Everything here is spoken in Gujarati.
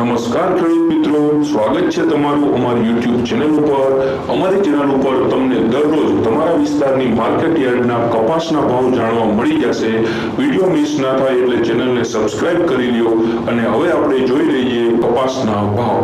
નમસ્કાર ખેડૂત મિત્રો, સ્વાગત છે તમારું અમારી YouTube ચેનલ ઉપર। અમારી ચેનલ ઉપર તમને દરરોજ તમારા વિસ્તારની માર્કેટ યાર્ડના કપાસના ભાવ જાણવા મળી જશે। વિડિયો મિસ ના થાય એટલે ચેનલને સબસ્ક્રાઇબ કરી લ્યો। અને હવે આપણે જોઈ લઈએ કપાસના ભાવ।